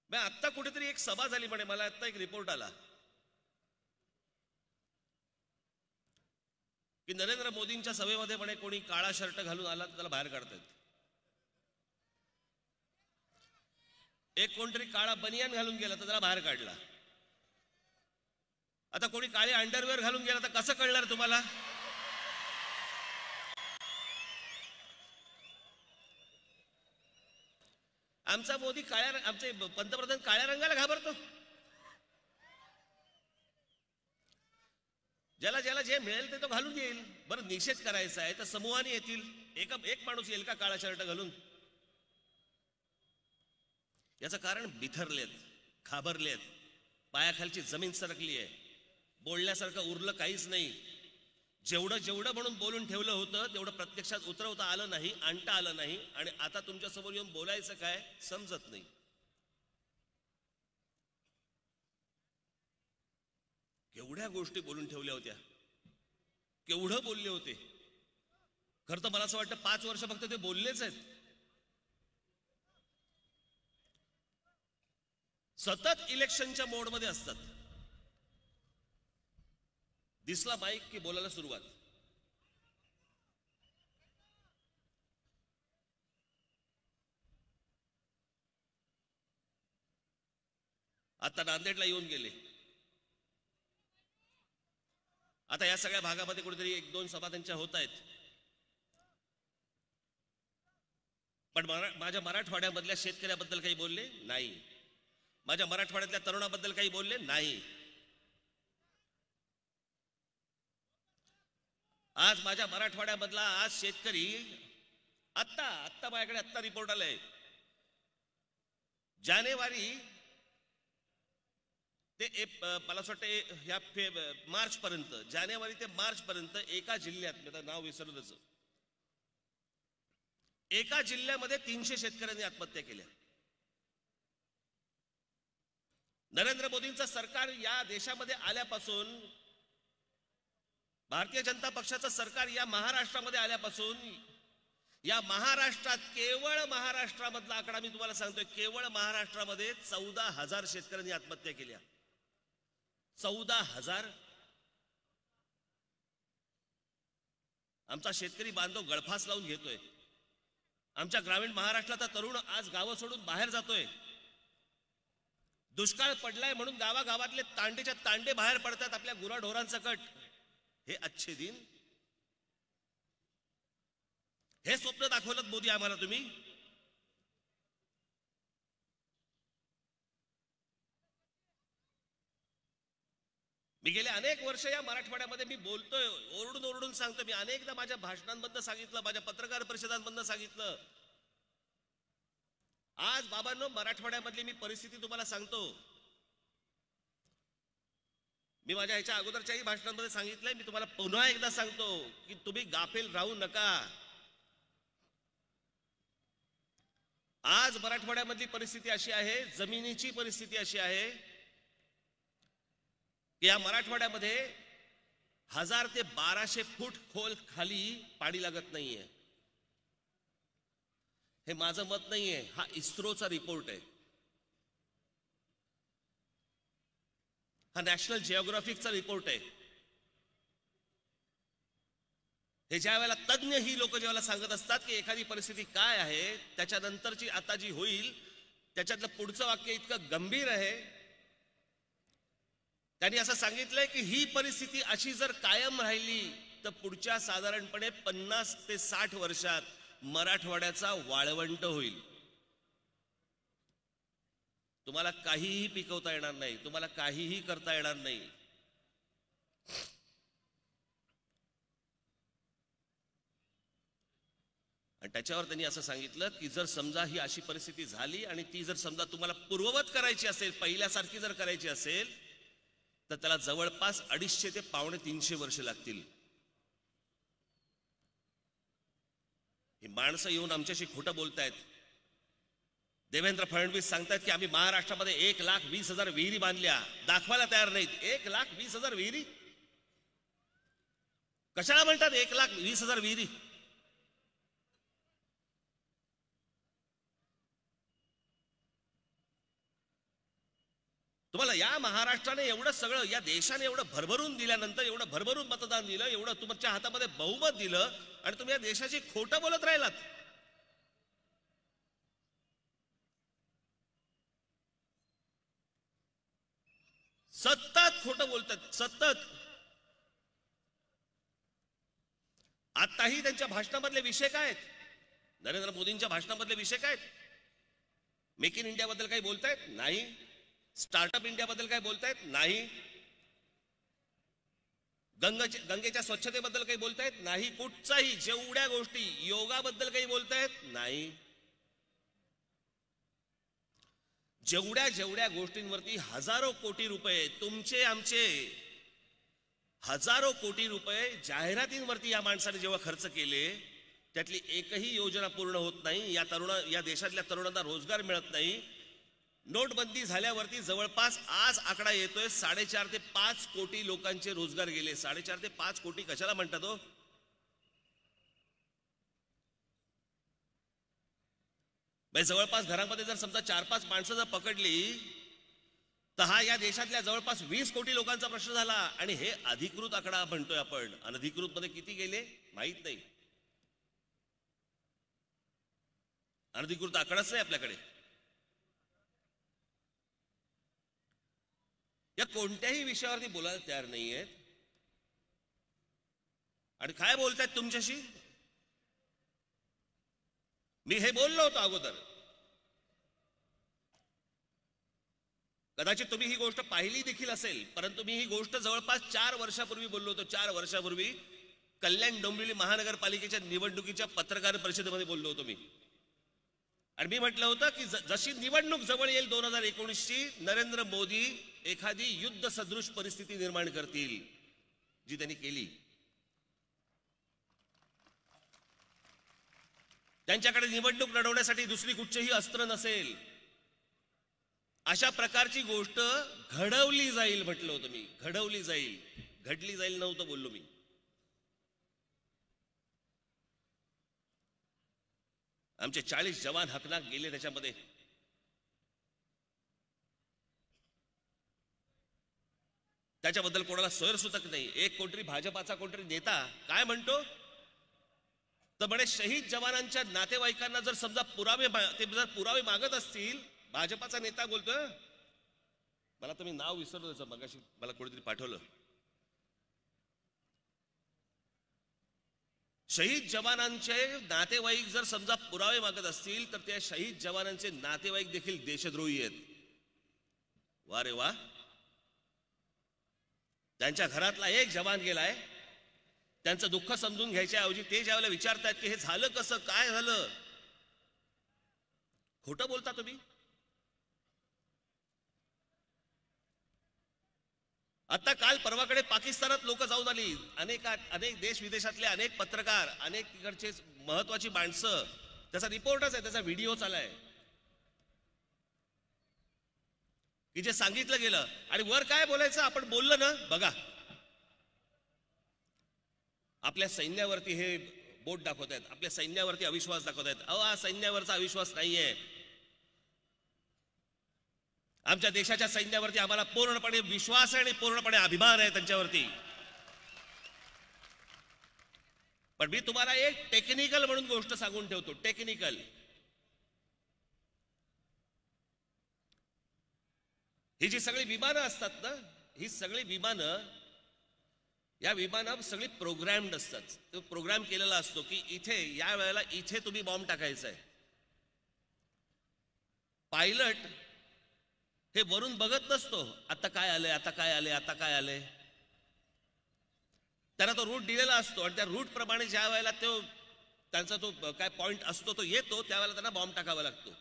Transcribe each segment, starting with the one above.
मी आत्ता कुठेतरी एक सभा झाली म्हणे, मला आत्ता एक रिपोर्ट आला की नरेंद्र मोदींच्या सभेमध्ये म्हणे कोणी काळा शर्ट घालून आला तर त्याला बाहेर काढतायत. एक कोणतरी काळा बनियान घालून गेला तर त्याला बाहेर काढला. आता कोणी काळे अंडरवेअर घालून गेला तर कसं कळणार तुम्हाला? आमचा मोदी आमचे पंतप्रधान काळ्या रंगाला घाबरतो. ज्याला ज्याला जे मिळेल ते तो घालून येईल. बरं, निषेध करायचा आहे तर समूहाने येतील. एक माणूस येईल का काळा शर्ट घालून? याचं कारण बिथरलेत, घाबरलेत, पायाखालची जमीन सरकली आहे, बोलण्यासारखं उरलं काहीच नाही. जेवढं जेवढं म्हणून बोलून ठेवलं होतं तेवढं प्रत्यक्षात उतरवता आलं नाही, आणता आलं नाही. आणि आता तुमच्या समोर येऊन बोलायचं काय समजत नाही. केवढ्या गोष्टी बोलून ठेवल्या होत्या, केवढं बोलले होते. खरं तर मला असं वाटतं 5 वर्ष फक्त ते बोललेच आहेत. सतत इलेक्शनच्या मोडमध्ये असतात. दिसला माईक की बोलायला सुरुवात. आता नांदेडला येऊन गेले. आता या सगळ्या भागामध्ये कुठेतरी 1-2 सभा त्यांच्या होत आहेत. पण माझ्या मराठवाड्यामधल्या शेतकऱ्याबद्दल काही बोलले नाही. माझ्या मराठवाड्यातल्या तरुणाबद्दल काही बोलले नाही. आज माझ्या मराठवाड्यामधला आज शेतकरी आत्ता माझ्याकडे आत्ता रिपोर्ट आलाय, जानेवारी ते मला असं वाटतं ह्या मार्च पर्यंत, जानेवारी ते मार्च पर्यंत एका जिल्ह्यात, मी नाव विसरलं तसं, एका जिल्ह्यामध्ये 300 शेतकऱ्यांनी आत्महत्या केल्या. नरेंद्र मोदींचं सरकार या देशामध्ये आल्यापासून, भारतीय जनता पक्षाचं सरकार या महाराष्ट्रामध्ये आल्यापासून, या महाराष्ट्रात, केवळ महाराष्ट्रामधला आकडा मी तुम्हाला सांगतोय, केवळ महाराष्ट्रामध्ये 14,000 शेतकऱ्यांनी आत्महत्या केल्या. 14,000. आमचा शेतकरी बांधव गळफास लावून घेतोय. आमच्या ग्रामीण महाराष्ट्राचा तरुण आज गावं सोडून बाहेर जातोय. दुष्काळ पडलाय म्हणून गावागावातले तांडेच्या तांडे बाहेर पडतात आपल्या गुराढोरांसकट. हे अच्छे दिन, हे स्वप्न दाखवलं मोदी आम्हाला तुम्ही. मी गेले अनेक वर्ष या मराठवाड्यामध्ये मी बोलतोय, ओरडून ओरडून सांगतो. मी अनेकदा माझ्या भाषणांमधनं सांगितलं, माझ्या पत्रकार परिषदांमधनं सांगितलं. आज बाबांनो, मराठवाड्यामधली मी परिस्थिती तुम्हाला सांगतो. मी माझ्या ह्याच्या अगोदरच्याही भाषणांमध्ये सांगितलंय, मी तुम्हाला पुन्हा एकदा सांगतो की तुम्ही गाफील राहू नका. आज मराठवाड्यामधली परिस्थिती अशी आहे, जमिनीची परिस्थिती अशी आहे की या मराठवाड्यामध्ये 1000 ते 1200 फूट खोल खाली पाणी लागत नाहीये. हे माझं मत नाहीये, हा इस्रोचा रिपोर्ट आहे, हा नॅशनल जिओग्राफिकचा रिपोर्ट आहे. हे ज्या वेळेला तज्ञ ही लोक ज्यावेळेला सांगत असतात की एखादी परिस्थिती काय आहे, त्याच्यानंतरची आता जी होईल त्याच्यातलं पुढचं वाक्य इतकं गंभीर आहे. त्यांनी असं सांगितलंय की ही परिस्थिती अशी जर कायम राहिली तर पुढच्या साधारणपणे 50 ते 60 वर्षात मराठवाड्याचा वाळवंट होईल. तुम्हाला काहीही पिकवता येणार नाही, तुम्हाला काहीही करता येणार नाही. आणि त्याच्यावर त्यांनी असं सांगितलं की जर समजा ही अशी परिस्थिती झाली आणि ती जर समजा तुम्हाला पूर्ववत करायची असेल, पहिल्यासारखी जर करायची असेल, तर त्याला जवळपास 250 ते 350 वर्ष लागतील. ही माणसं येऊन आमच्याशी खोटं बोलतायत. देवेंद्र फडणवीस सांगतायत की आम्ही महाराष्ट्रामध्ये 1,20,000 विहिरी बांधल्या, दाखवायला तयार नाहीत. 1,20,000 विहिरी कशाला म्हणतात? 1,20,000 विहिरी. महाराष्ट्राने एवढं सगळं, या देशाने एवढं भरभरून दिल्यानंतर, एवढं भरभरून मतदान दिलं, एवढं तुमच्या हातामध्ये बहुमत दिलं, आणि तुम्ही या देशाची खोटं बोलत राहिलात. सतत खोटं बोलतात, सतत. आताही त्यांच्या भाषणामधले विषय काय आहेत? नरेंद्र मोदींच्या भाषणामधले विषय काय आहेत? मेक इन इंडियाबद्दल काही बोलतायत? नाही. स्टार्टअप इंडियाबद्दल काय बोलतायत? नाही. गंगेच्या स्वच्छतेबद्दल काही बोलतायत? नाही. कुठचाही, जेवढ्या गोष्टी, योगाबद्दल काही बोलतायत? नाही. जेवढ्या गोष्टींवरती हजारो कोटी रुपये, तुमचे आमचे हजारो कोटी रुपये जाहिरातींवरती या माणसाने जेव्हा खर्च केले, त्यातली एकही योजना पूर्ण होत नाही. या देशातल्या तरुणांना रोजगार मिळत नाही. नोटबंदी झाल्यावरती जवळपास आज आकडा येतोय 4.5 ते 5 कोटी लोकांचे रोजगार गेले. 4.5 ते 5 कोटी कशाला म्हणतात हो? जवळपास घरामध्ये जर समजा 4-5 माणसं जर पकडली, तर हा या देशातल्या जवळपास 20 कोटी लोकांचा प्रश्न झाला. आणि हे अधिकृत आकडा म्हणतोय आपण. अनधिकृत मध्ये किती गेले माहित नाही. अनधिकृत आकडाच नाही आपल्याकडे. या कोणत्याही विषयावरती बोलायला तयार नाहीयेत. आणि काय बोलतायत तुमच्याशी? मी हे बोललो होतो अगोदर. कदाचित तुम्ही ही गोष्ट पाहिली देखील असेल, परंतु मी ही गोष्ट जवळपास 4 वर्षापूर्वी बोललो होतो. 4 वर्षापूर्वी कल्याण डोंबिवली महानगरपालिकेच्या निवडणुकीच्या पत्रकार परिषदेमध्ये बोललो होतो मी. आणि मी म्हटलं होतं की जशी निवडणूक जवळ येईल 2019ची, नरेंद्र मोदी एखादी युद्ध सदृश परिस्थिती निर्माण करतील, जी त्यांनी केली. त्यांच्याकडे निवडणूक लढवण्यासाठी दुसरी कुठचेही अस्त्र नसेल. अशा प्रकारची गोष्ट घडवली जाईल म्हटलं होतं मी. घडवली जाईल, घडली जाईल नव्हतं बोललो मी. आमचे 40 जवान हकनाक गेले त्याच्यामध्ये. त्याच्याबद्दल कोणाला सैरसूतक नाही. एक कोणतरी भाजपाचा कोणतरी नेता काय म्हणतो, तर म्हणे शहीद जवानांच्या नातेवाईकांना जर समजा पुरावे मागत असतील, भाजपाचा नेता बोलतोय, मला तुम्ही नाव विसरलो त्याचं, मगाशी मला कोणीतरी पाठवलं. शहीद जवानांचे नातेवाईक जर समजा पुरावे मागत असतील, तर त्या शहीद जवानांचे नातेवाईक देखील देशद्रोही आहेत. वा रे वा. त्यांच्या घरातला एक जवान गेलाय, त्यांचं दुःख समजून घ्यायच्या ऐवजी ते ज्यावेळेला विचारतात की हे झालं कसं, काय झालं, खोटं बोलता तुम्ही. आता काल परवाकडे पाकिस्तानात लोक जाऊन आली. अनेक देश विदेशातले अनेक पत्रकार, अनेक तिकडचे महत्वाची माणसं. त्याचा रिपोर्टच आहे, त्याचा व्हिडिओ चालाय की जे सांगितलं गेलं. आणि वर काय बोलायचं आपण बोललं ना. बघा, आपल्या सैन्यावरती हे बोट दाखवत आहेत, आपल्या सैन्यावरती अविश्वास दाखवत आहेत. हा सैन्यावरचा अविश्वास नाहीये. आमच्या देशाच्या सैन्यावरती आम्हाला पूर्णपणे विश्वास आहे आणि पूर्णपणे अभिमान आहे त्यांच्यावरती. पण मी तुम्हाला एक टेक्निकल म्हणून गोष्ट सांगून ठेवतो. टेक्निकल, ही जी सगळी विमानं असतात ना, ही सगळी विमानं, या विमानं सगळी प्रोग्रॅम्ड असतात. तो प्रोग्राम केलेला असतो की इथे या वेळेला इथे तुम्ही बॉम्ब टाकायचा आहे. पायलट हे वरून बघत नसतो, आता काय आलंय, आता काय आलंय, आता काय आलंय. त्यांना तो रूट दिलेला असतो आणि त्या रूट प्रमाणे ज्या वेळेला त्यांचा तो काय पॉइंट असतो तो येतो, त्यावेळेला त्यांना बॉम्ब टाकावा लागतो.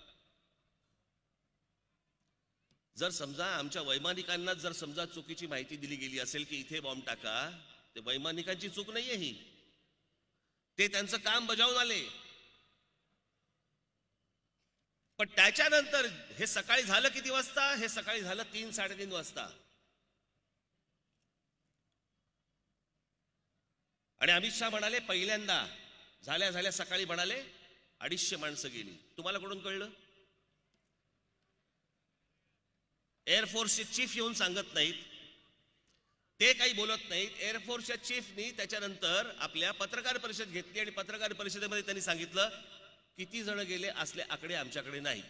जर समजा आमच्या वैमानिकांना जर समजा चुकीची माहिती दिली गेली असेल की इथे बॉम्ब टाका, ते वैमानिकांची चूक नाहीये ही. ते त्यांचं काम बजावून आले. पण त्याच्यानंतर हे सकाळी झालं किती वाजता? हे सकाळी झालं 3-3:30 वाजता. आणि अमित शहा म्हणाले पहिल्यांदा झाल्या सकाळी म्हणाले 250 माणसं गेली. तुम्हाला कोणून कळलं? एअरफोर्सचे चीफ येऊन सांगत नाहीत, ते काही बोलत नाहीत. एअरफोर्सच्या चीफनी त्याच्यानंतर आपल्या पत्रकार परिषद घेतली आणि पत्रकार परिषदेमध्ये त्यांनी सांगितलं किती जण गेले असले आकडे आमच्याकडे नाहीत.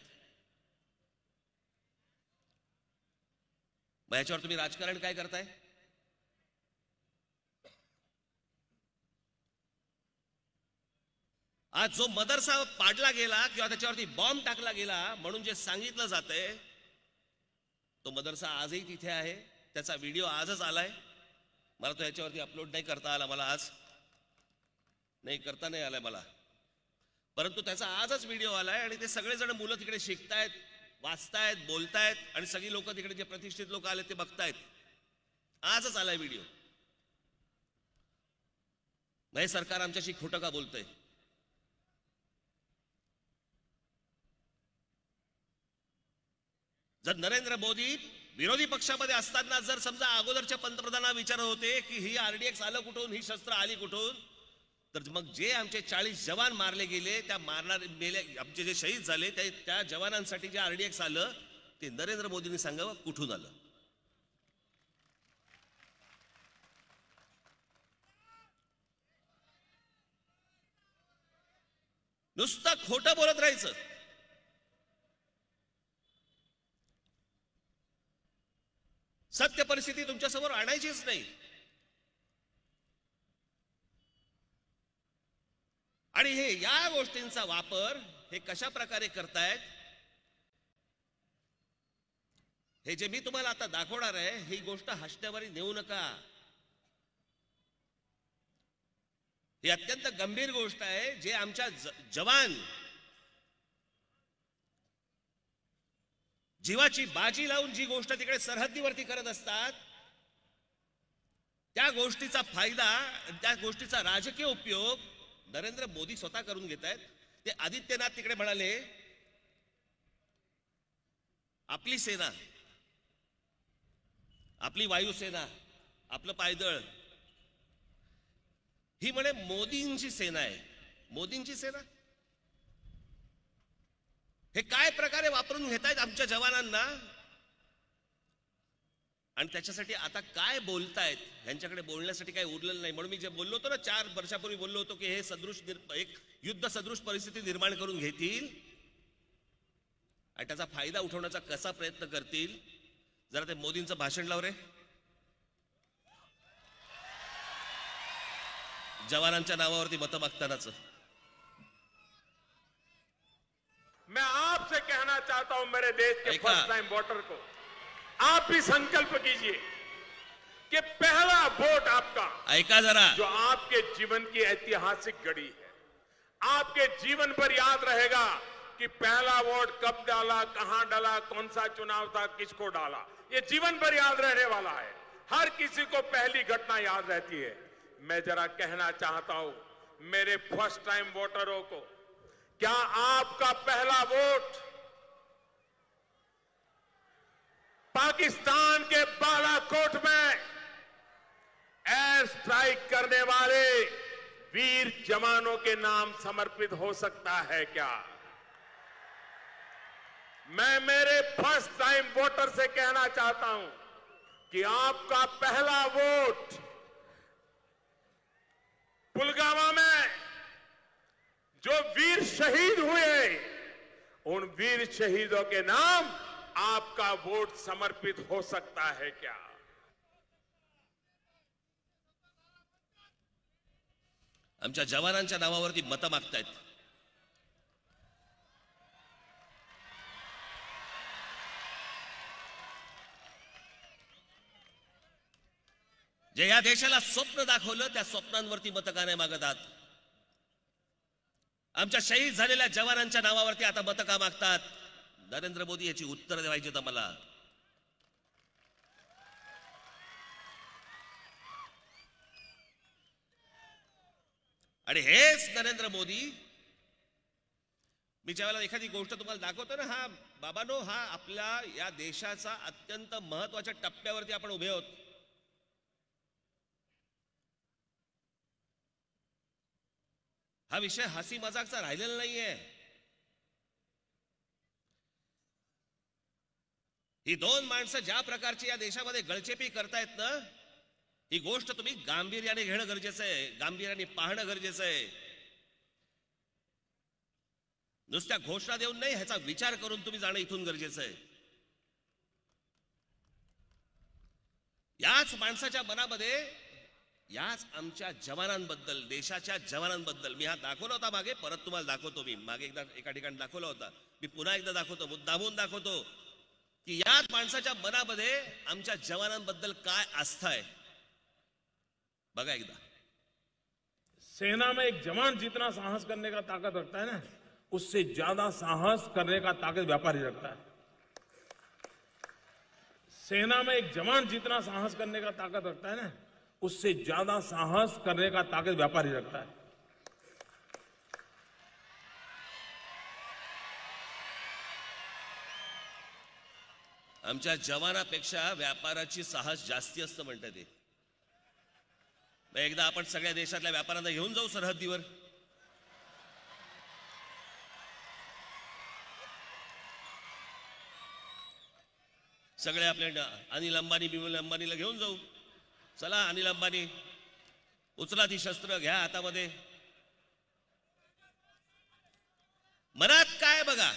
मग याच्यावर तुम्ही राजकारण काय करताय? आज जो मदरसा पाडला गेला किंवा त्याच्यावरती बॉम्ब टाकला गेला म्हणून जे सांगितलं जातंय, तो मदरसा आजही तिथे आहे. त्याचा व्हिडिओ आजच आलाय. मला तो याच्यावरती अपलोड नाही करता आला, मला आज नाही करता नाही आलाय मला, परंतु त्याचा आजच व्हिडिओ आलाय. आणि ते सगळेजण मुलं तिकडे शिकतायत, वाचतायत, बोलतायत आणि सगळी लोक तिकडे जे प्रतिष्ठित लोक आले ते बघतायत. आजच आलाय व्हिडिओ. हे सरकार आमच्याशी खोटं का बोलतंय? जर नरेंद्र मोदी विरोधी पक्षामध्ये असताना जर समजा अगोदरच्या पंतप्रधानांना विचारत होते की ही आरडीएक्स आलं कुठून, ही शस्त्र आली कुठून, तर मग जे आमचे 40 जवान मारले गेले, त्या मेले आमचे जे शहीद झाले त्या जवानांसाठी जे आरडीएक्स आलं ते नरेंद्र मोदींनी सांगावं कुठून आलं. नुसतं खोटं बोलत राहायचं. सत्य परिस्थिती तुमच्यासमोर आणायचीच नाही. आणि हे या गोष्टींचा वापर हे कशा प्रकारे करतायत, हे जे मी तुम्हाला आता दाखवणार आहे, ही गोष्ट हसण्यावारी नेऊ नका. ही अत्यंत गंभीर गोष्ट आहे. जे आमच्या जवान जीवाची बाजी लावून जी गोष्ट तिकडे सरहद्दीवरती करत असतात, त्या गोष्टीचा फायदा, त्या गोष्टीचा राजकीय उपयोग नरेंद्र मोदी स्वतः करून घेत आहेत. ते आदित्यनाथ तिकडे म्हणाले आपली सेना, आपली वायुसेना, आपलं पायदळ ही म्हणे मोदींची सेना आहे. मोदींची सेना हे काय प्रकारे वापरून घेतायत आमच्या जवानांना, आणि त्याच्यासाठी आता काय बोलतायत, यांच्याकडे बोलण्यासाठी काय उरलेलं नाही. म्हणून मी जे बोललो होतो ना 4 वर्षापूर्वी बोललो होतो की हे सदृश एक युद्ध सदृश परिस्थिती निर्माण करून घेतील आणि त्याचा फायदा उठवण्याचा कसा प्रयत्न करतील. जरा ते मोदींचं भाषण लाव रे. जवानांच्या नावावरती मतं मागतानाच. मैं आपसे कहना चाहता हूं मेरे देश के फर्स्ट टाइम वोटर को, आप भी संकल्प कीजिए कि पहला वोट आपका, ऐका जरा, जो आपके जीवन की ऐतिहासिक घड़ी है, आपके जीवन पर याद रहेगा कि पहला वोट कब डाला, कहां डाला, कौन सा चुनाव था, किसको डाला, ये जीवन भर याद रहने वाला है. हर किसी को पहली घटना याद रहती है. मैं जरा कहना चाहता हूं मेरे फर्स्ट टाइम वोटरों को, क्या आपका पहला वोट पाकिस्तान के बालाकोट में एयर स्ट्राइक करने वाले वीर जवानों के नाम समर्पित हो सकता है क्या? मैं मेरे फर्स्ट टाइम वोटर से कहना चाहता हूं कि आपका पहला वोट पुलवामा में जो वीर शहीद हुए, उन वीर शहीदों के नाम आपका वोट समर्पित हो सकता है क्या? आमच्या जवानांच्या नावावरती मतं मागतायत. जे या देशाला स्वप्न दाखवलं त्या स्वप्नांवरती मतं का नाही मागत आहात? आमच्या शहीद झालेल्या जवानांच्या नावावरती आता मतं का मागतात? नरेंद्र मोदी याची उत्तर द्यायची होतं मला. आणि हेच नरेंद्र मोदी, मी ज्यावेळेला एखादी गोष्ट तुम्हाला दाखवतो ना, हा बाबांनो, हा आपल्या या देशाचा अत्यंत महत्वाच्या टप्प्यावरती आपण उभे आहोत. हा विषय हसी मजाकचा राहिलेला नाहीये. ही दोन माणसं ज्या प्रकारची या देशामध्ये गळचेपी करतायत ना, ही गोष्ट तुम्ही गांभीर्याने घेणं गरजेचं आहे, गांभीर्याने पाहणं गरजेचं आहे. नुसत्या घोषणा देऊन नाही, ह्याचा विचार करून तुम्ही जाणं इथून गरजेचं आहे. याच माणसाच्या मनामध्ये, याच आमच्या जवानांबद्दल, देशाच्या जवानांबद्दल, मी हा दाखवला होता मागे, परत तुम्हाला दाखवतो. मी मागे एकदा एका ठिकाणी दाखवला होता, मी पुन्हा एकदा दाखवतो, मुद्दामून दाखवतो की याच माणसाच्या मनामध्ये आमच्या जवानांबद्दल काय आस्था आहे. बघा एकदा. सेना में एक जवान जितना साहस करने का ताकत रखता है ना, उससे ज्यादा साहस करने का ताकत व्यापारी रखता है. सेना में एक जवान जितना साहस करने का ताकत रखता है ना, उससे ज्यादा साहस करने का ताकत व्यापारी रखता है. आमच्या जवानापेक्षा व्यापाराची साहस जास्ती असतं म्हणतात ते. एकदा आपण सगळ्या देशातल्या व्यापाऱ्यांना घेऊन जाऊ सरहद्दीवर. सगळे आपले अनिल अंबानी, बिमल अंबानीला घेऊन जाऊ. चला अनिल अंबानी, उचला ती शस्त्र, घ्या हातामध्ये. मनात काय बघा.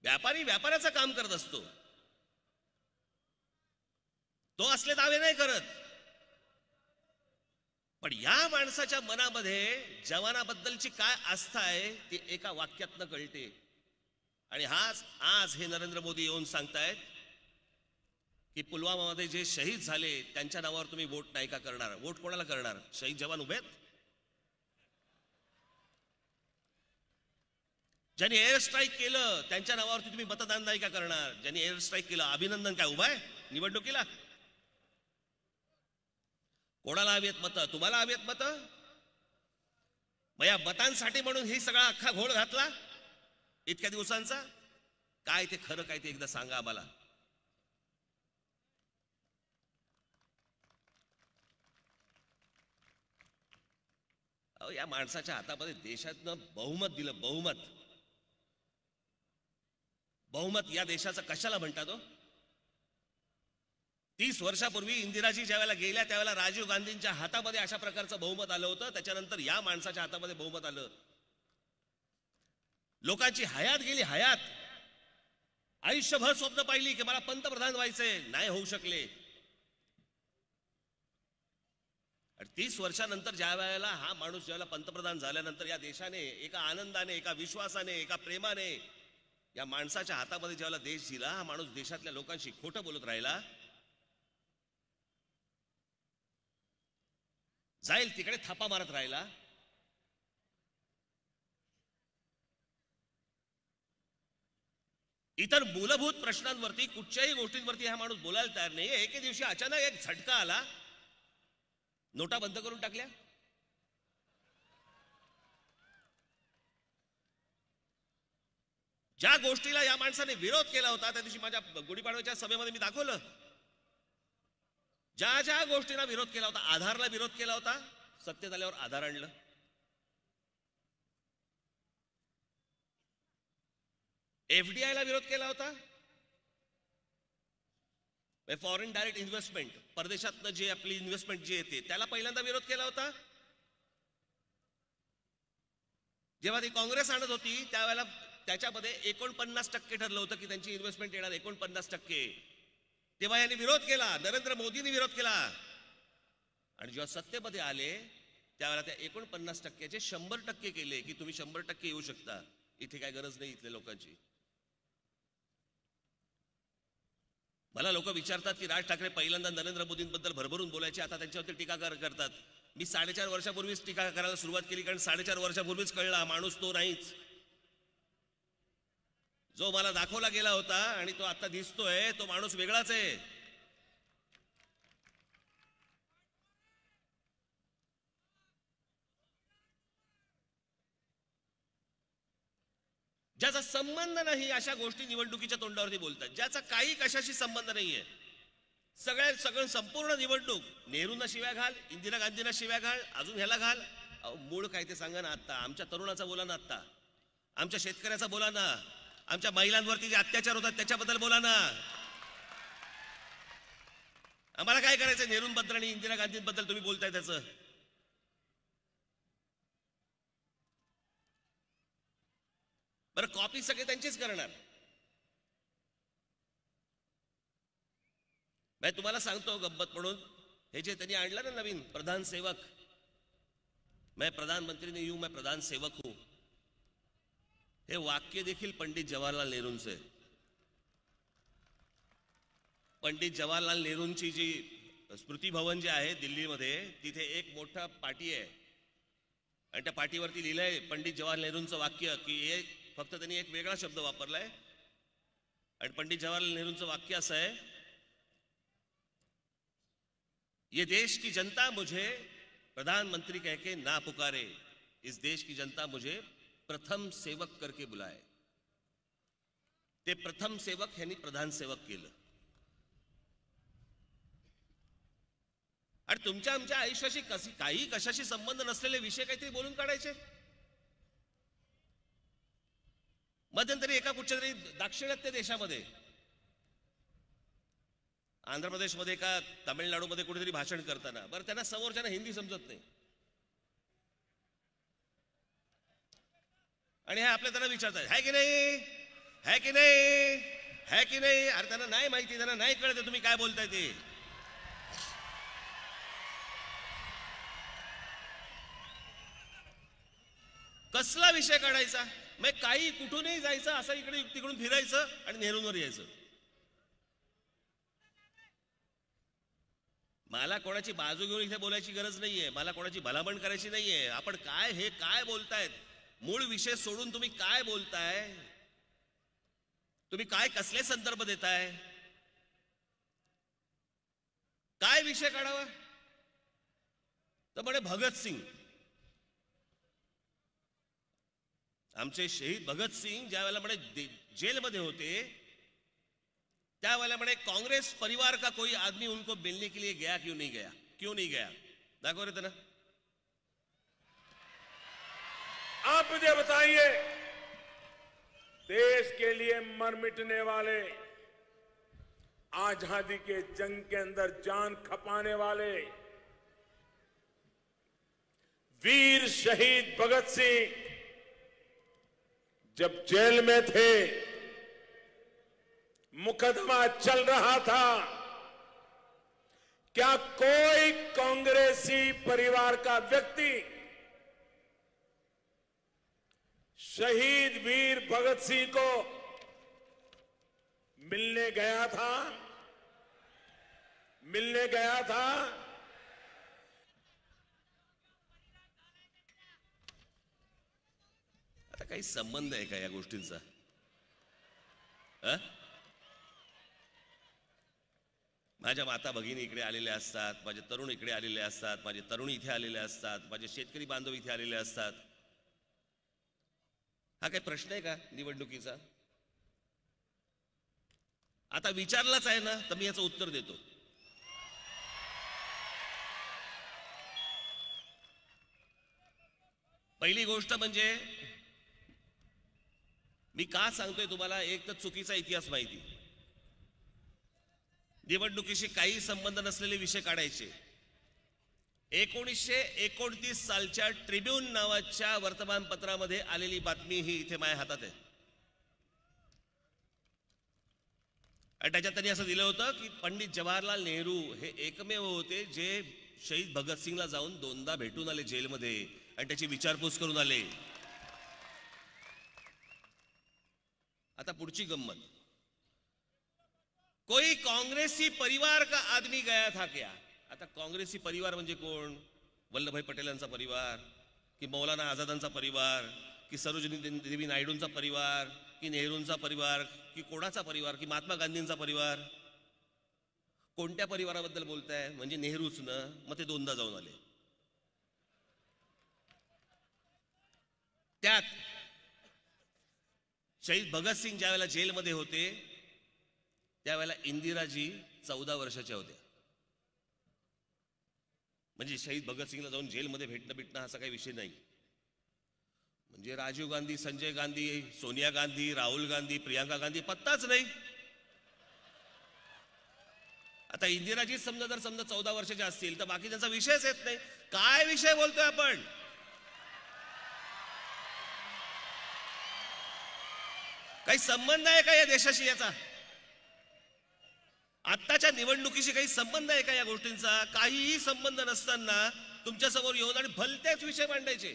व्यापारी व्यापाराचं काम करत असतो, तो असले दावे नाही करत. पण या माणसाच्या मनामध्ये जवानाबद्दलची काय आस्था आहे ती एका वाक्यातनं कळते. आणि आज हे नरेंद्र मोदी येऊन सांगतायत की पुलवामामध्ये जे शहीद झाले त्यांच्या नावावर तुम्ही वोट नाही का करणार. वोट कोणाला करणार? शहीद जवान उभे आहेत. ज्यांनी एअर स्ट्राईक केलं त्यांच्या नावावरती तुम्ही मतदान नाही का करणार? ज्यांनी एअर स्ट्राईक केलं अभिनंदन काय उभा आहे निवडणुकीला? कोणाला हवी आहेत मतं? तुम्हाला हवी आहेत मतं? मग या मतांसाठी म्हणून ही सगळा अख्खा घोळ घातला इतक्या दिवसांचा. काय ते खरं काय ते एकदा सांगा आम्हाला. अहो, या माणसाच्या हातामध्ये देशातनं बहुमत दिलं. बहुमत या देशाचं कशाला म्हणतात हो? 30 वर्षापूर्वी इंदिराजी ज्यावेळेला गेल्या त्यावेळेला राजीव गांधींच्या हातामध्ये अशा प्रकारचं बहुमत आलं होतं. त्याच्यानंतर या माणसाच्या हातामध्ये बहुमत आलं. लोकांची हयात गेली, हयात. आयुष्यभर स्वप्न पाहिली की मला पंतप्रधान व्हायचंय, नाही होऊ शकले. 30 वर्षानंतर ज्या वेळेला हा माणूस ज्यावेळेला पंतप्रधान झाल्यानंतर या देशाने एका आनंदाने, एका विश्वासाने, एका प्रेमाने या माणसाच्या हातामध्ये ज्यावेळेला देश दिला, हा माणूस देशातल्या लोकांशी खोटं बोलत राहिला. जाईल तिकडे थापा मारत राहिला. इतर मूलभूत प्रश्नांवरती कुठच्याही गोष्टींवरती हा माणूस बोलायला तयार नाही. एके दिवशी अचानक एक झटका आला, नोटा बंद करून टाकल्या. ज्या गोष्टीला या माणसाने विरोध केला होता त्या दिवशी माझ्या गुढीपाडव्याच्या सभेमध्ये मी दाखवलं. ज्या ज्या गोष्टीला विरोध केला होता, आधारला विरोध केला होता, सत्तेत आल्यावर आधार आणलं. एफडीआय ला विरोध केला होता, फॉरेन डायरेक्ट इन्व्हेस्टमेंट, परदेशातनं जे आपली इन्व्हेस्टमेंट जी येते त्याला पहिल्यांदा विरोध केला होता. जेव्हा ती काँग्रेस आणत होती त्यावेळेला त्याच्यामध्ये 49% ठरलं होतं की त्यांची इन्व्हेस्टमेंट येणार 49%. तेव्हा यांनी विरोध केला, नरेंद्र मोदींनी विरोध केला. आणि जेव्हा सत्तेमध्ये आले त्यावेळेला त्या 49%चे 100% केले की तुम्ही 100% येऊ शकता, इथे काय गरज नाही इथल्या लोकांची. मला लोक विचारतात की राज ठाकरे पहिल्यांदा नरेंद्र मोदींबद्दल भरभरून बोलायचे, आता त्यांच्यावरती टीका करतात. मी 4.5 वर्षापूर्वीच टीका करायला सुरुवात केली, कारण 4.5 वर्षापूर्वीच कळला माणूस तो नाहीच जो मला दाखवला गेला होता. आणि तो आता दिसतोय तो माणूस वेगळाच आहे. ज्याचा संबंध नाही अशा गोष्टी निवडणुकीच्या तोंडावरती बोलतात. ज्याचा काही कशाशी संबंध नाहीये, सगळं संपूर्ण निवडणूक नेहरूंना शिव्या घाल, इंदिरा गांधींना शिव्या घाल, अजून ह्याला घाल. मूळ काय ते सांगा ना आत्ता. आमच्या तरुणाचा बोला ना आत्ता, आमच्या शेतकऱ्याचा बोला ना, आमच्या महिलांवरती जे अत्याचार होतात त्याच्याबद्दल बोला ना. आम्हाला काय करायचं नेहरूंबद्दल आणि इंदिरा गांधींबद्दल तुम्ही बोलताय त्याचं? बरं, कॉपी सगळे त्यांचीच करणार. मैं तुम्हाला सांगतो गब्बत म्हणून, हे जे त्यांनी आणलं ना नवीन प्रधान सेवक, मैं प्रधानमंत्री नहीं हूं, मैं प्रधान सेवक हूं, हे वाक्य देखील पंडित जवाहरलाल नेहरूंचे. पंडित जवाहरलाल नेहरूंची जी स्मृती भवन जे आहे दिल्लीमध्ये, तिथे एक मोठा पाटी आहे आणि त्या पाटीवरती लिहिलंय पंडित जवाहरलाल नेहरूंचं वाक्य, की फक्त त्यांनी एक वेगळा शब्द वापरलाय. आणि पंडित जवाहरलाल नेहरूंचं वाक्य असं आहे, ये देश की जनता मुझे प्रधानमंत्री कह के ना पुकारे, इस देश की जनता मुझे प्रथम सेवक करके बुलाए. ते प्रथम सेवक यांनी प्रधान सेवक केलं. आणि तुमच्या आमच्या आयुष्याशी काही कशाशी संबंध नसलेले विषय काहीतरी बोलून काढायचे. मध्यंतरी एका कुठच्या तरी दाक्षिणात्य देशामध्ये, आंध्र प्रदेशमध्ये का तामिळनाडूमध्ये कुठेतरी भाषण करताना, बरं त्यांना समोरच्यांना हिंदी समजत नाही आणि हे आपल्या त्यांना विचारतात है की नाही, है की नाही, है की नाही. अरे त्यांना नाही माहिती, त्यांना नाही कळत तुम्ही काय बोलताय ते. कसला विषय काढायचा? मग काही कुठूनही जायचं, असं इकडे तिकडून फिरायचं आणि नेहरूंवर यायचं. मला कोणाची बाजू घेऊन इथे बोलायची गरज नाहीये, मला कोणाची भलामण करायची नाहीये. आपण काय हे काय बोलतायत, मूळ विषय सोडून तुम्ही काय बोलताय, तुम्ही काय कसले संदर्भ देताय, काय विषय काढावा? तर म्हणे भगतसिंग, आमचे शहीद भगतसिंग ज्या वेळेला म्हणे जेलमध्ये होते त्यावेळेला म्हणे कांग्रेस परिवार का कोई आदमी उनको मिलने के लिए गया, क्यों नहीं गया, क्यों नहीं गया? दाखव रे त्यांना. आप मुझे बताइए, देश के लिए मर मिटने वाले, आजादी के जंग के अंदर जान खपाने वाले वीर शहीद भगत सिंह जब जेल में थे, मुकदमा चल रहा था, क्या कोई कांग्रेसी परिवार का व्यक्ति शहीद वीर भगत सिंह को मिलने गया था? मिलने गया था? आता काही संबंध आहे का या गोष्टींचा? माझ्या माता भगिनी इकडे आलेल्या असतात, माझे तरुण इकडे आलेले असतात, माझे तरुणी इथे आलेले असतात, माझे शेतकरी बांधव इथे आलेले असतात. हा काही प्रश्न आहे का निवडणुकीचा? आता विचारलाच आहे ना, तर मी याचं उत्तर देतो. पहिली गोष्ट म्हणजे मी का सांगतोय तुम्हाला, एक तर चुकीचा इतिहास माहिती, निवडणुकीशी काही संबंध नसलेले विषय काढायचे. 1929 सालच्या ट्रिब्यून नावाच्या वर्तमानपत्रामध्ये आलेली बातमी ही इथे माझ्या हातात आहे. आणि त्याच्यात त्यांनी असं दिलं होतं की पंडित जवाहरलाल नेहरू हे एकमेव होते जे शहीद भगतसिंगला जाऊन 2दा भेटून आले जेलमध्ये आणि त्याची विचारपूस करून आले. आता पुढची गंमत, कोई कांग्रेसी परिवार का आदमी गया था क्या? आता काँग्रेसी परिवार म्हणजे कोण? वल्लभभाई पटेलांचा परिवार, की मौलाना आझादांचा परिवार, की सरोजिनी देवी नायडूंचा परिवार, की नेहरूंचा परिवार, की कोणाचा परिवार, की महात्मा गांधींचा परिवार? कोणत्या परिवाराबद्दल बोलताय? म्हणजे नेहरूच ना, मग ते 2दा जाऊन आले. त्यात शहीद भगतसिंग ज्यावेळेला जेलमध्ये होते त्यावेळेला इंदिराजी 14 वर्षाच्या होत्या. म्हणजे शहीद भगतसिंगला जाऊन जेलमध्ये भेटणं असा काही विषय नाही. म्हणजे राजीव गांधी, संजय गांधी, सोनिया गांधी, राहुल गांधी, प्रियांका गांधी पत्ताच नाही. आता इंदिराजी समजा 14 वर्षाच्या असतील तर बाकी त्यांचा विषयच येत नाही. काय विषय बोलतोय आपण? काही संबंध आहे का या देशाशी? याचा आत्ताच्या निवडणुकीशी काही संबंध आहे का या गोष्टींचा? काहीही संबंध नसताना तुमच्या समोर येऊन आणि भलतेच विषय मांडायचे.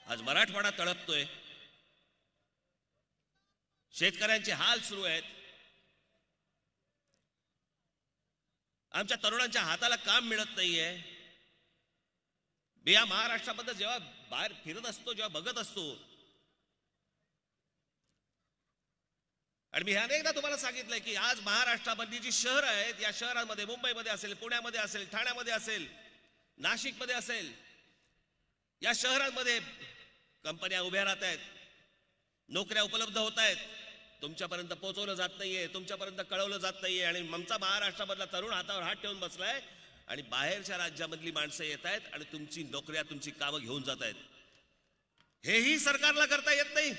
आज मराठवाडा तळपतोय, शेतकऱ्यांचे हाल सुरू आहेत, आमच्या तरुणांच्या हाताला काम मिळत नाहीये. मी या महाराष्ट्राबद्दल जेव्हा बाहेर फिरत असतो, जेव्हा बघत असतो, आणि मी अनेकदा तुम्हाला सांगितलंय की आज महाराष्ट्रामधली जी शहरं आहेत, या शहरांमध्ये मुंबईमध्ये असेल, पुण्यामध्ये असेल, ठाण्यामध्ये असेल, नाशिकमध्ये असेल, या शहरांमध्ये कंपन्या उभ्या राहत आहेत, नोकऱ्या उपलब्ध होत आहेत, तुमच्यापर्यंत पोहोचवलं जात नाहीये, तुमच्यापर्यंत कळवलं जात नाहीये. आणि आमचा महाराष्ट्रामधला तरुण हातावर हात ठेवून बसलाय आणि बाहेरच्या राज्यामधली माणसं येत आहेत आणि तुमची नोकऱ्या, तुमची कामं घेऊन जात आहेत. हेही सरकारला करता येत नाही.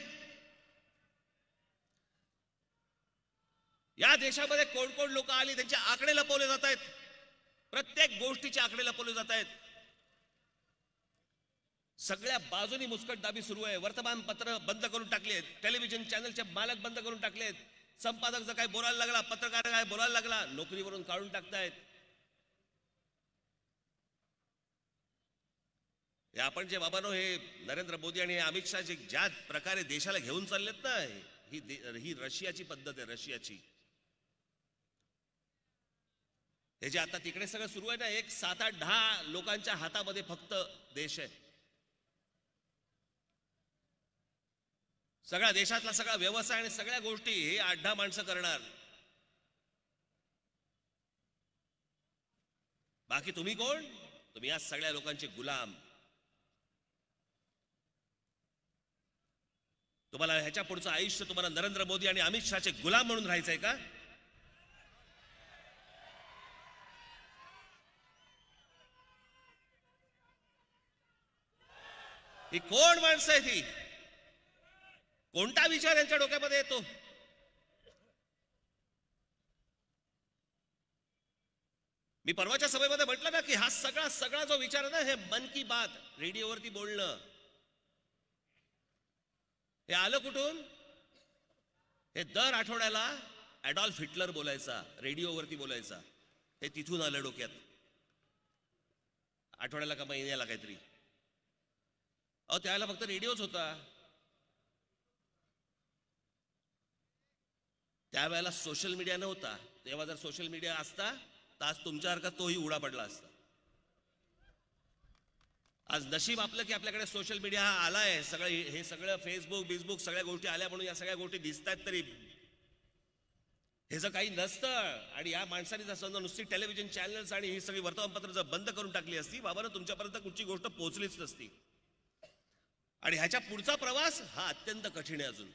या देशामध्ये कोण कोण लोक आली त्यांचे आकडे लपवले जात आहेत, प्रत्येक गोष्टीचे आकडे लपवले जात आहेत. सगळ्या बाजूनी मुस्कटदाबी सुरू आहे. वर्तमानपत्र बंद करून टाकलेत, टेलिव्हिजन चॅनलचे मालक बंद करून टाकलेत, संपादक जर काय बोलायला लागला, पत्रकार काय बोलायला लागला, नोकरीवरून काढून टाकतायत. हे आपण जे बाबांनो, हे नरेंद्र मोदी आणि अमित शहा जे ज्या प्रकारे देशाला घेऊन चाललेत ना, ही रशियाची पद्धत आहे, रशियाची. हे जे आता तिकडे सगळं सुरू आहे ना, एक 7-8-10 लोकांच्या हातामध्ये फक्त देश आहे. सगळ्या देशातला सगळा व्यवसाय आणि सगळ्या गोष्टी हे 8-10 माणसं करणार. बाकी तुम्ही कोण? तुम्ही या सगळ्या लोकांचे गुलाम. तुम्हाला ह्याच्या पुढचं आयुष्य तुम्हाला नरेंद्र मोदी आणि अमित शहाचे गुलाम म्हणून राहायचंय का? ही कोण माणसं आहे? ती कोणता विचार यांच्या डोक्यामध्ये येतो? मी परवाच्या सभेमध्ये म्हटलं ना की हा सगळा जो विचार आहे ना, हे मन की बात रेडिओवरती बोलणं, हे आलं कुठून? हे दर आठवड्याला ॲडॉल्फ हिटलर बोलायचा, रेडिओवरती बोलायचा, हे तिथून आलं डोक्यात. आठवड्याला का महिन्याला काहीतरी. अहो त्यावेळेला फक्त रेडिओच होता. त्यावेळेला सोशल मीडिया नव्हता. तेव्हा जर सोशल मीडिया असता तर आज तुमच्यासारखा तोही उडा पडला असता. आज नशीब आपलं की आपल्याकडे सोशल मीडिया हा आलाय. हे सगळं फेसबुक सगळ्या गोष्टी आल्या म्हणून या सगळ्या गोष्टी दिसत आहेत. तरी हे जर काही नसतं आणि या माणसाने जर समजा नुसती टेलिव्हिजन चॅनल्स आणि ही सगळी वर्तमानपत्र जर बंद करून टाकली असती, बाबांना तुमच्यापर्यंत कुठची गोष्ट पोहोचलीच नसती. आणि ह्याच्या पुढचा प्रवास हा अत्यंत कठीण आहे. अजून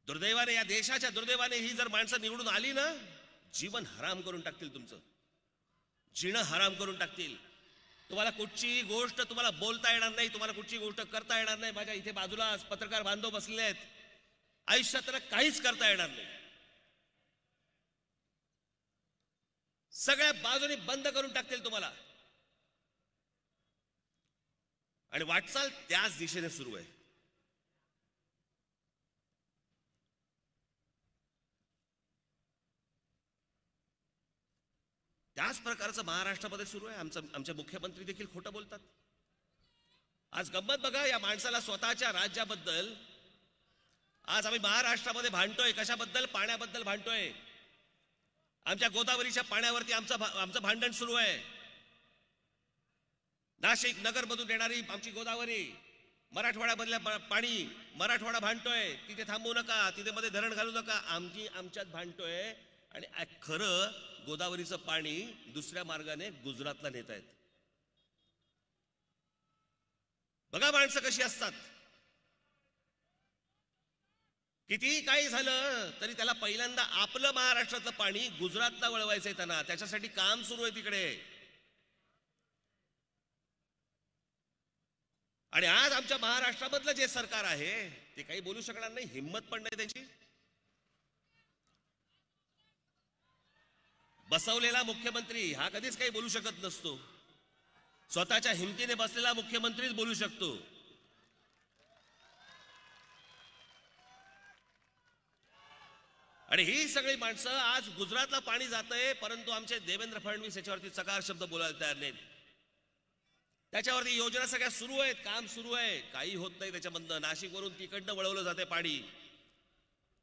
दुर्दैवाने, या देशाच्या दुर्दैवाने ही जर माणसं निवडून आली ना, जीवन हराम करून टाकतील. तुमचं जीणं हराम करून टाकतील. तुम्हाला कुठची गोष्ट तुम्हाला बोलता येणार नाही, तुम्हाला कुठची गोष्ट करता येणार नाही. माझ्या इथे बाजूला पत्रकार बांधव बसलेले आहेत. आयुष्यात त्यांना काहीच करता येणार नाही. सगळ्या बाजूने बंद करून टाकतील तुम्हाला. आणि वाटचाल त्याच दिशेने सुरू आहे. त्याच प्रकारचं महाराष्ट्रामध्ये सुरू आहे. आमचे मुख्यमंत्री देखील खोटं बोलतात. आज गंमत बघा, या माणसाला स्वतःच्या राज्याबद्दल आज आम्ही महाराष्ट्रामध्ये भांडतोय. कशाबद्दल? पाण्याबद्दल भांडतोय. आमच्या गोदावरीच्या पाण्यावरती आमचं भांडण सुरू आहे. नाशिक नगर मधून येणारी आमची गोदावरी, मराठवाड्यामधल्या पाणी मराठवाडा भांडतोय. तिथे थांबवू नका, तिथे मध्ये धरण घालू नका, आमच्यात भांडतोय. आणि खरं गोदावरीचं पाणी दुसऱ्या मार्गाने गुजरातला नेतायत. बघा माणसं कशी असतात. किती काही झालं तरी त्याला पहिल्यांदा आपलं महाराष्ट्रातलं पाणी गुजरातला वळवायचंय त्यांना. त्याच्यासाठी काम सुरू आहे तिकडे. आणि आज आमच्या महाराष्ट्रामधलं जे सरकार आहे ते काही बोलू शकणार नाही. हिम्मत पण नाही त्यांची. बसवलेला मुख्यमंत्री हा कधीच काही बोलू शकत नसतो. स्वतःच्या हिमतीने बसलेला मुख्यमंत्रीच बोलू शकतो. आणि ही सगळी माणसं आज गुजरातला पाणी जातंय, परंतु आमचे देवेंद्र फडणवीस याच्यावरती चकार शब्द बोलायला तयार नाहीत. त्याच्यावरती योजना सगळ्या सुरू आहेत, काम सुरू आहे, काही होत नाही त्याच्यामधनं. नाशिकवरून तिकडनं वळवलं जाते पाणी.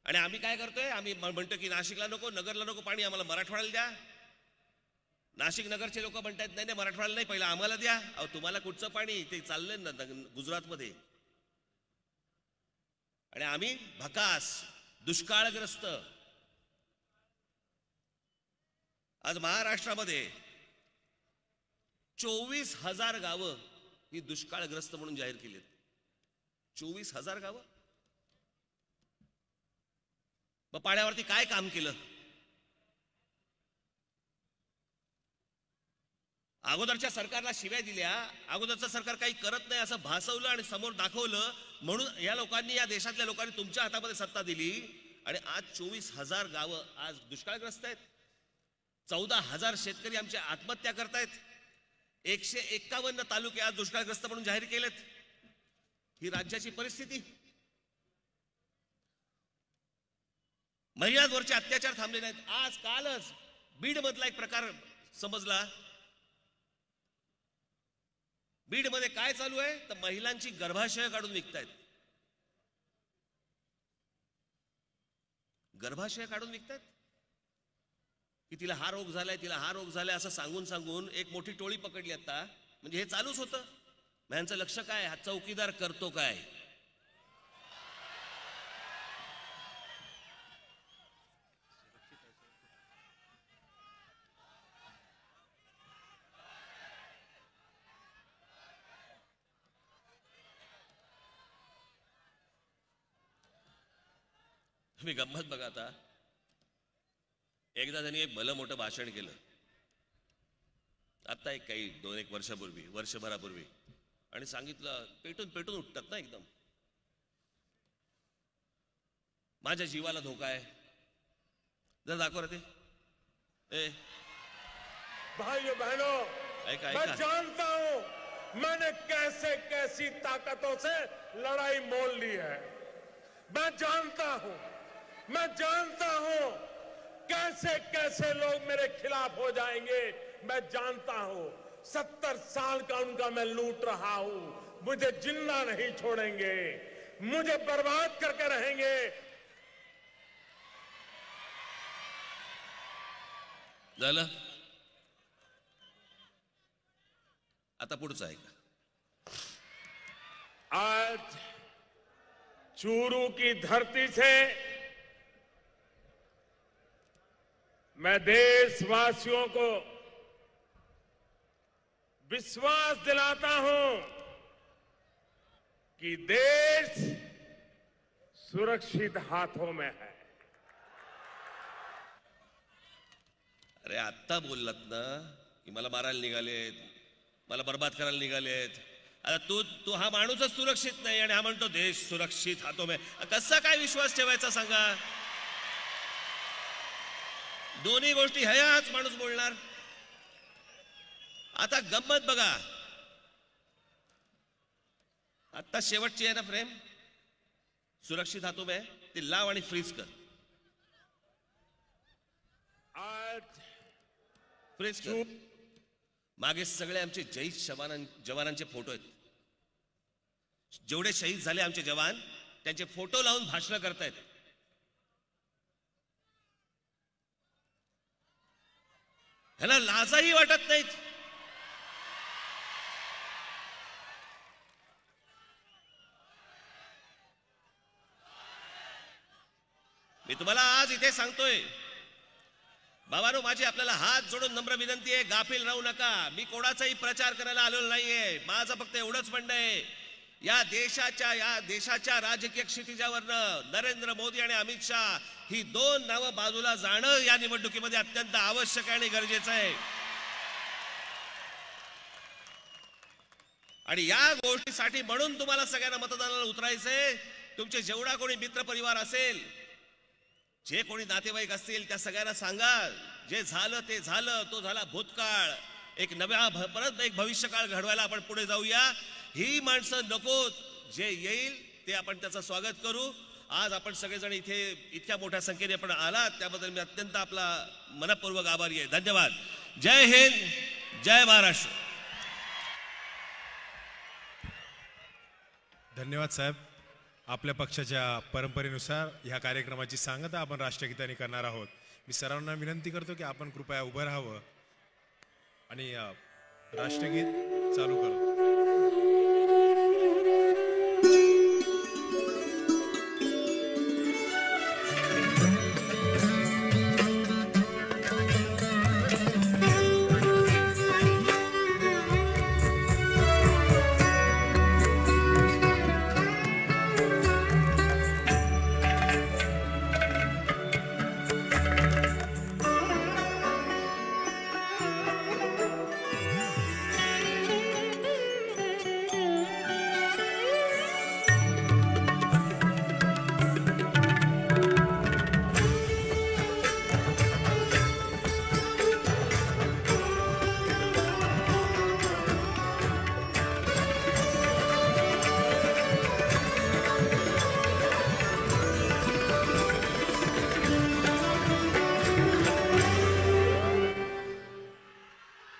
आणि आम्ही काय करतोय, आम्ही म्हणतो की नाशिकला नको, नगरला नको पाणी, आम्हाला मराठवाड्याला द्या. नाशिक नगरचे लोक म्हणतात नाही नाही मराठवाड्याला नाही, पहिला आम्हाला द्या. अहो तुम्हाला कुठचं पाणी, ते चाललंय ना गुजरातमध्ये. आणि आम्ही भकास दुष्काळग्रस्त. आज महाराष्ट्रामध्ये 24,000 गावं ही दुष्काळग्रस्त म्हणून जाहीर केली आहेत. 24,000 गावं. मग पाण्यावरती काय काम केलं? अगोदरच्या सरकारला शिव्या दिल्या, अगोदरचं सरकार काही करत नाही असं भासवलं आणि समोर दाखवलं, म्हणून या लोकांनी, या देशातल्या लोकांनी तुमच्या हातामध्ये सत्ता दिली. आणि आज 24,000 गावं आज दुष्काळग्रस्त आहेत. 14,000 शेतकरी आमचे आत्महत्या करतायत. 151 तालुके आज दुष्काळग्रस्त म्हणून जाहीर केलेत. ही राज्याची परिस्थिती. महिलांवरचे अत्याचार थांबले नाहीत. आज कालच बीड मधला एक प्रकार समजला. बीड मध्ये काय चालू आहे तर महिलांची गर्भाशय काढून विकतायत. गर्भाशय काढून विकतायत की तिला हा रोग झालाय, तिला हा रोग झालाय असं सांगून सांगून एक मोठी टोळी पकडली आता. म्हणजे हे चालूच होतं. यांचं लक्ष काय, हा चौकीदार करतो काय? तुम्ही गंमत बघा. आता एकदा त्यांनी एक भलं मोठं भाषण केलं, आता एक काही 2-1 वर्षापूर्वी, वर्षभरापूर्वी. आणि सांगितलं, पेटून पेटून उठतात ना एकदम, माझ्या जीवाला धोका आहे. जर दाखव रे ते. भाइयों बहनों, मैं जानता हूं मैंने कैसे कैसी ताकतों से लड़ाई मोल ली है. मैं जानता हूं कैसे कैसे लोग मेरे खिलाफ हो जाएंगे. मैं जानता हूं 70 साल का उनका मैं लूट रहा हूं. मुझे जिंदा नहीं छोड़ेंगे, मुझे बर्बाद करके रहेंगे. झालं. आता पुढचं आहे का? आज चूरू की धरती से मैं देशवासियों को विश्वास दिलाता हूं कि देश सुरक्षित हाथों में है. अरे आत्ता बोललात ना की मला मारायला निघालेत, मला बर्बाद करायला निघालेत. आता तू हा माणूसच सुरक्षित नाही आणि हा म्हणतो देश सुरक्षित हातों में. कसा काय विश्वास ठेवायचा सांगा? दोन्ही गोष्टी हयाच माणूस बोलणार. आता गंमत बघा. आता शेवटची आहे ना फ्रेम, सुरक्षित हातों में, ती लाव आणि फ्रीज कर. आज फ्रीज कर. मागे सगळे आमचे जवानांचे फोटो आहेत. जेवढे शहीद झाले आमचे जवान त्यांचे फोटो लावून भाषण करतायत. ह्याला लाजही वाटत नाहीत. मी तुम्हाला आज इथे सांगतोय, बाबांनो, माझी आपल्याला हात जोडून नम्र विनंती आहे, गाफील राहू नका. मी कोणाचाही प्रचार करायला आलेलो नाहीये. माझं फक्त एवढंच म्हणणं आहे, या देशाच्या राजकीय क्षितिजावरनं नरेंद्र मोदी आणि अमित शाह ही दोन नावं बाजूला जाणं या निवडणुकीमध्ये अत्यंत आवश्यक आहे आणि गरजेचं आहे. आणि या गोष्टीसाठी म्हणून तुम्हाला सगळ्यांना मतदानाला उतरायचंय. तुमचे जेवढा कोणी मित्र परिवार असेल, जे कोणी नातेवाईक असतील, त्या सगळ्यांना सांगा, जे झालं ते झालं, तो झाला भूतकाळ. एक नव्या परत एक भविष्यकाळ घडवायला आपण पुढे जाऊया. ही माणसं नकोत, जे येईल ते आपण त्याचं स्वागत करू. आज आपण सगळेजण इथे इतक्या मोठ्या संख्येने आपण आलात, त्याबद्दल मी अत्यंत आपला मनपूर्वक आभारी आहे. धन्यवाद. जय हिंद, जय महाराष्ट्र. धन्यवाद साहेब. आपल्या पक्षाच्या परंपरेनुसार ह्या कार्यक्रमाची सांगता आपण राष्ट्रगीताने करणार आहोत. मी सर्वांना विनंती करतो की आपण कृपया उभं राहावं आणि राष्ट्रगीत चालू करू.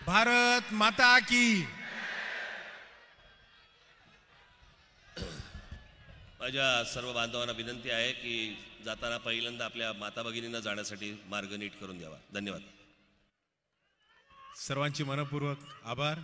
भारत माता की. माझ्या सर्व बांधवांना विनंती आहे की जाताना पहिल्यांदा आपल्या माता भगिनींना जाण्यासाठी मार्ग नीट करून द्यावा. धन्यवाद. सर्वांची मनपूर्वक आभार.